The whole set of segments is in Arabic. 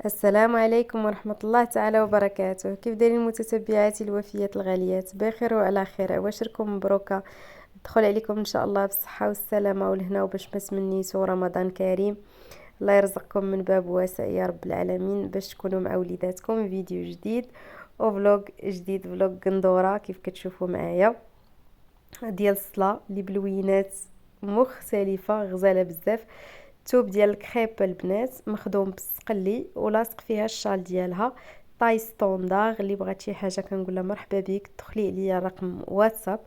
السلام عليكم ورحمة الله تعالى وبركاته. كيف دايرين متتبعاتي الوفيات الغاليات؟ بخير وعلى خير. عواشركم مبروكة. دخل عليكم ان شاء الله بالصحة والسلامة والهنا وباش ما تمنيتو رمضان كريم. الله يرزقكم من باب واسع يا رب العالمين باش تكونوا مع وليداتكم. فيديو جديد وفلوق جديد، فلوق قندورة كيف كتشوفوا معايا، ديال الصلاة اللي بلوينات مختلفة غزالة بزاف. توب ديال الكريب البنات مخدوم بالسقلي ولاصق فيها الشال ديالها، طاي ستوندار. اللي بغات شي حاجه كنقول لها مرحبا بك، دخلي عليا رقم واتساب،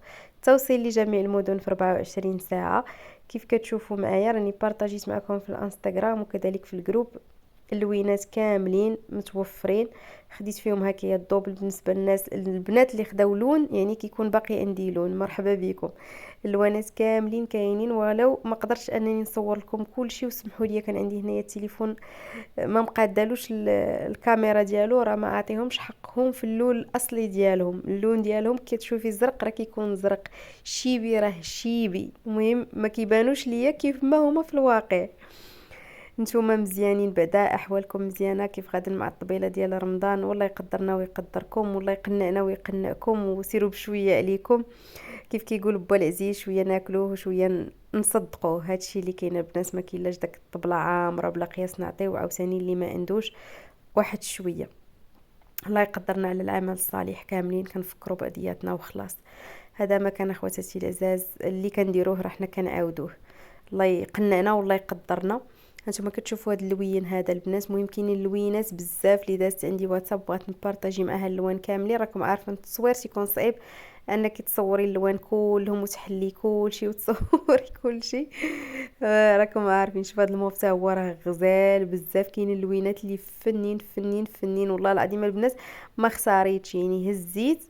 توصيل لجميع المدن في 24 ساعه. كيف كتشوفوا معايا راني بارطاجيت معكم في الانستغرام وكذلك في الجروب اللوينات كاملين متوفرين. خديت فيهم هكايا الدوبل بالنسبه للناس البنات اللي خداو لون، يعني كيكون باقي عندي لون. مرحبا بكم. اللوانات كاملين كاينين، ولو ما قدرتش انني نصور لكم كل شيء وسمحوا لي، كان عندي هنايا التليفون ما مقادالوش الكاميرا ديالو، راه ما عاطيهمش حقهم في اللون الاصلي ديالهم. اللون ديالهم كتشوفي الزرق راه كيكون زرق، شيبي راه شيبي، المهم ما كيبانوش ليا كيف ما هما في الواقع. نتوما مزيانين بعدا؟ احوالكم مزيانه؟ كيف غادي مع الطبيله ديال رمضان؟ والله يقدرنا ويقدركم، والله يقنعنا ويقنعكم، وسيروا بشويه عليكم. كيف كيقول با العزيز، شويه ناكلوه وشويه نصدقوه. هادشي اللي كاين البنات، ما كاينلاش داك الطبله عامره بلا قياس نعطيو، عاوتاني اللي ما عندوش واحد شويه. الله يقدرنا على العمل الصالح كاملين، كنفكروا بعضياتنا وخلاص. هذا ما كان اخواتاتي العزاز اللي كنديروه راه حنا كنعاودوه. الله يقنعنا والله يقدرنا. هانتوما كتشوفوا هاد اللوين هذا البنات، المهم كاينين اللوينات بزاف اللي دازت عندي واتساب، بغيت نبارطاجي معاها اللوان كاملين. راكم عارفين التصوير تيكون صعيب انك تصوري اللوان كلهم وتحلي كلشي وتصوري كلشي. راكم عارفين. شوف هذا الموف هو راه غزال بزاف. كاينين اللوينات اللي فنين فنين فنين، والله العظيم البنات ما خساريتش، يعني هزيت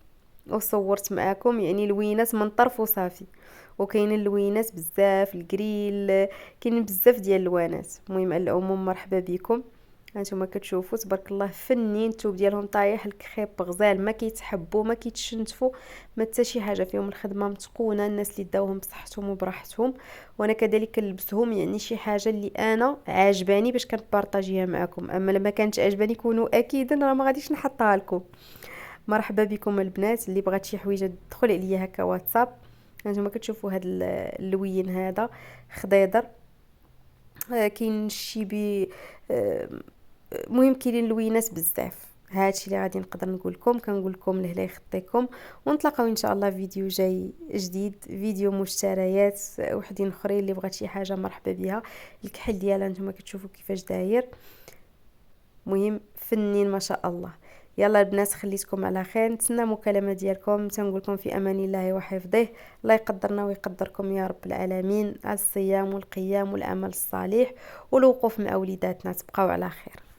وصورت معاكم يعني لوينات من طرف وصافي. وكاين اللوينات بزاف الجريل، كاينين بزاف ديال اللوانات. المهم على العموم مرحبا بكم. هانتوما كتشوفوا تبارك الله فنين، الثوب ديالهم طايح، الكخيب غزال، ما كيتحبوا ما كيتشنتفوا، ما حتى شي حاجه فيهم. الخدمه متقونه، الناس اللي داوهم بصحتهم وبراحتهم، وانا كذلك كنلبسهم. يعني شي حاجه اللي انا عاجباني باش كنبارطاجيها معكم، اما لما كانت عاجباني كونوا اكيدا راه ما غاديش نحطها لكم. مرحبا بكم البنات. اللي بغات شي حويجه تدخل عليا هكا واتساب. هانتوما كتشوفوا هذا اللوين هذا خضيضر. كاين الشيبي. المهم كاينين لوينات بزاف. هادشي اللي غادي نقدر نقول لكم، كنقول لكم لهلا يخطيكم. ونتلاقاو ان شاء الله فيديو جاي جديد، فيديو مشتريات وحدين اخرين. اللي بغات شي حاجه مرحبا بها. الكحل ديالها نتوما كتشوفوا كيفاش داير، مهم فنين ما شاء الله. يلا البنات خليتكم على خير، نتسنى مكالمه ديالكم، تنقول لكم في امان الله وحفظه. الله يقدرنا ويقدركم يا رب العالمين على الصيام والقيام والعمل الصالح والوقوف مع وليداتنا. تبقاو على خير.